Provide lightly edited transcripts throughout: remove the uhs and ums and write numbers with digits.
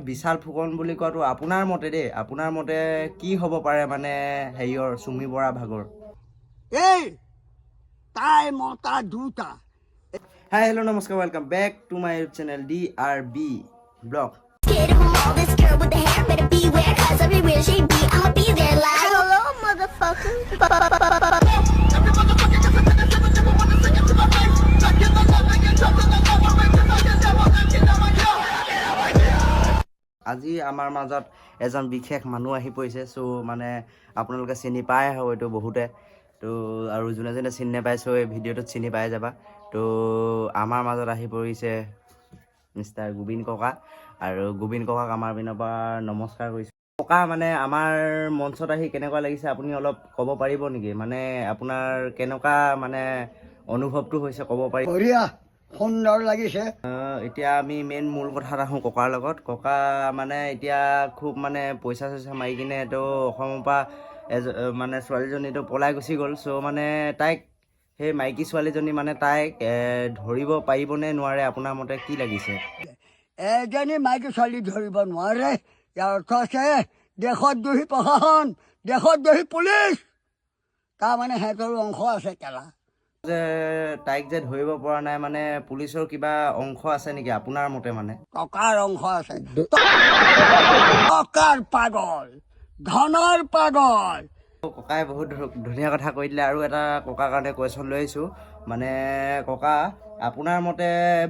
বিশাল ফুকন বুলি কোৱাটো আপোনাৰ মতে দেই, আপোনাৰ মতে কি হ'ব পাৰে মানে হেৰিয়ৰ চুমি বৰা ভাগৰ? এই তাই মতা দুটা। হাই হেল্ল' নমস্কাৰ, welcome back to my YouTube channel DRB vlog. আজি আমাৰ মাজত এজন বিশেষ মানুহ আহি পৰিছে। চ' মানে আপোনালোকে চিনি পাই হয়তো বহুতে, তো আৰু যোনে যোনে চিনি নাপায় চ' এই ভিডিঅ'টোত চিনি পাই যাবা। তো আমাৰ মাজত আহি পৰিছে মিষ্টাৰ গোবিন ককা, আৰু গোবিন ককাক আমাৰ পিনৰ পৰা নমস্কাৰ কৰিছোঁ। ককা মানে আমাৰ মঞ্চত আহি কেনেকুৱা লাগিছে আপুনি অলপ ক'ব পাৰিব নেকি? মানে আপোনাৰ কেনেকুৱা মানে অনুভৱটো হৈছে ক'ব পাৰিব? বঢ়িয়া, সুন্দৰ লাগিছে। এতিয়া আমি মেইন মূল কথাত আহোঁ ককাৰ লগত। ককা মানে এতিয়া খুব মানে পইচা চইচা মাৰি কিনে তো অসমৰ পৰা মানে ছোৱালীজনীটো পলাই গুচি গ'ল। চ' মানে তাইক সেই মাইকী ছোৱালীজনী মানে তাইক ধৰিব পাৰিবনে নোৱাৰে আপোনাৰ মতে কি লাগিছে? এজনী মাইকী ছোৱালী ধৰিব নোৱাৰে। ইয়াৰ অৰ্থ আছে দেশত দোষী প্ৰশাসন, দেশত দোষী পুলিচ, তাৰমানে সিহঁতৰো অংশ আছে কেলা। যে তাইক যে ধৰিব পৰা নাই মানে পুলিচৰ কিবা অংশ আছে নেকি আপোনাৰ মতে? মানে টকাৰ অংশ আছে। টকাৰ পাগল, ধনৰ পাগল। ককাই বহুত ধুনীয়া কথা কৈ দিলে। আৰু এটা ককাৰ কাৰণে কুৱেশ্যন লৈ আহিছোঁ। মানে ককা আপোনাৰ মতে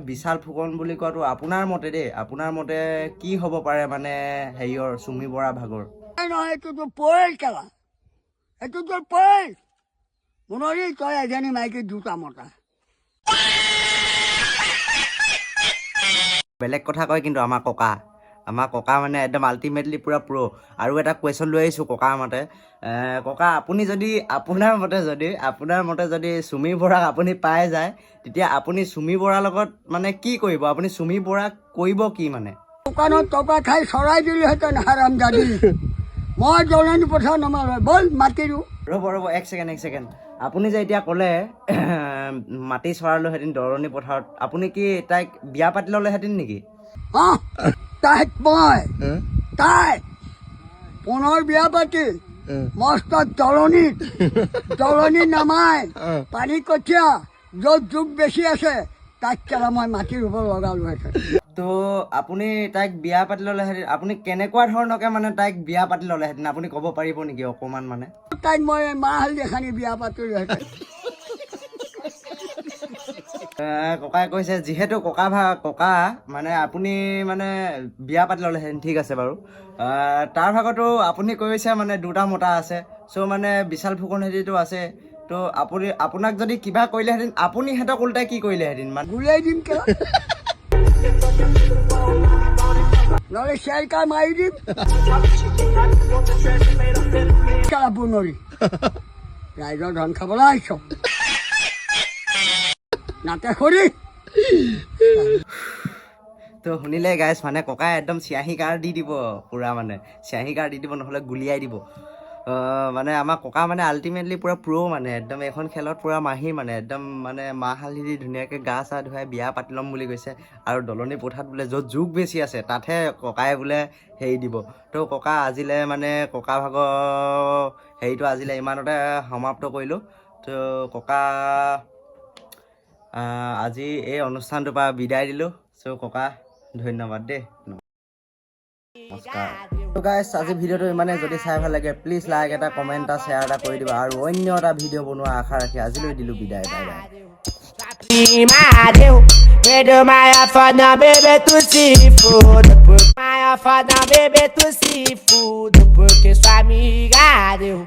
বিশাল ফুকন বুলি কোৱাটো আপোনাৰ মতে দেই, আপোনাৰ মতে কি হ'ব পাৰে মানে হেৰিয়ৰ চুমি বৰা ভাগৰ? নহয়, এইটোতো পইল কেলা, এইটোতো পইল। মুনৰি তই এজনী মাইকী দুটা মতা। বেলেগ কথা কয় কিন্তু আমাৰ ককা মানে একদম আল্টিমেটলি পূৰা প্ৰ'। আৰু এটা কুৱেশ্যন লৈ আহিছোঁ ককাৰ মতে। ককা আপুনি যদি আপোনাৰ মতে যদি চুমি বৰাক আপুনি পাই যায়, তেতিয়া আপুনি চুমি বৰাৰ লগত মানে কি কৰিব? আপুনি চুমি বৰাক কৰিব কি মানে? দোকানত টকা খাই চৰাই দিলোহেঁতেন হাৰাম দাদি। মই দলনি পথাৰ নমালো, ব'ল মাতি দিওঁ। ৰ'ব এক ছেকেণ্ড। আপুনি যে এতিয়া ক'লে মাটি চৰালোহেঁতেন দৰণি পথাৰত, আপুনি কি তাইক বিয়া পাতি ল'লেহেঁতেন নেকি? তাইক পুনৰ বিয়া পাতি মস্ত দলনি নামাই পানী কঠীয়া য'ত জোক বেছি আছে তাইক কেলা মই মাটি ৰুব লগালোহেঁতেন। তো আপুনি তাইক বিয়া পাতি ল'লেহেঁতেন, আপুনি কেনেকুৱা ধৰণকে মানে তাইক বিয়া পাতি ল'লেহেঁতেন আপুনি ক'ব পাৰিব নেকি অকণমান? মানে তাইক মই মাহ হালধি সানি বিয়া পাতিলোহেঁতেন। ককাই কৈছে যিহেতু ককা মানে আপুনি মানে বিয়া পাতি ল'লেহেঁতেন, ঠিক আছে বাৰু। তাৰ ভাগতো আপুনি কৈছে মানে দুটা মতা আছে। চ' মানে বিশাল ফুকন হেৰিটো আছে। তো আপোনাক যদি কিবা কৰিলেহেঁতেন আপুনি সিহঁতক ওলোটাই কি কৰিলেহেঁতেন? মানে গুলিয়াই দিম কেলা, নহ'লে চেৰকাৰ মাৰি দিম কেলা বুনৰি। ৰাইজৰ ধন খাবলৈ আহিছ নাতে খৰি। তো শুনিলে গাইছ, মানে ককাই একদম চিয়াহী কাৰ দি দিব, পূৰা মানে চিয়াহী কাৰ দি দিব, নহ'লে গুলিয়াই দিব। মানে আমাৰ ককা মানে আল্টিমেটলি পূৰা প্ৰ' মানে একদম এখন খেলত পূৰা মাহিৰ মানে একদম মানে মাহ হালধি দি ধুনীয়াকৈ গা চা ধুৱাই বিয়া পাতি ল'ম বুলি কৈছে। আৰু দলনি পথাৰত বোলে য'ত জোক বেছি আছে তাতহে ককাই বোলে হেৰি দিব। তো ককা আজিলৈ মানে ককা ভাগৰ হেৰিটো আজিলৈ ইমানতে সমাপ্ত কৰিলোঁ। তো ককা আজি এই অনুষ্ঠানটোৰ পৰা বিদায় দিলোঁ। চ' ককা ধন্যবাদ দেই, নমস্কাৰ। তো গাইছ আজি ভিডিঅ'টো ইমানে। যদি চাই ভাল লাগে প্লিজ লাইক এটা, কমেণ্ট এটা, শ্বেয়াৰ এটা কৰি দিবা। আৰু অন্য এটা ভিডিঅ' বনোৱা আশা ৰাখি আজিলৈ দিলোঁ বিদায়, bye bye. Porque sua amiga deu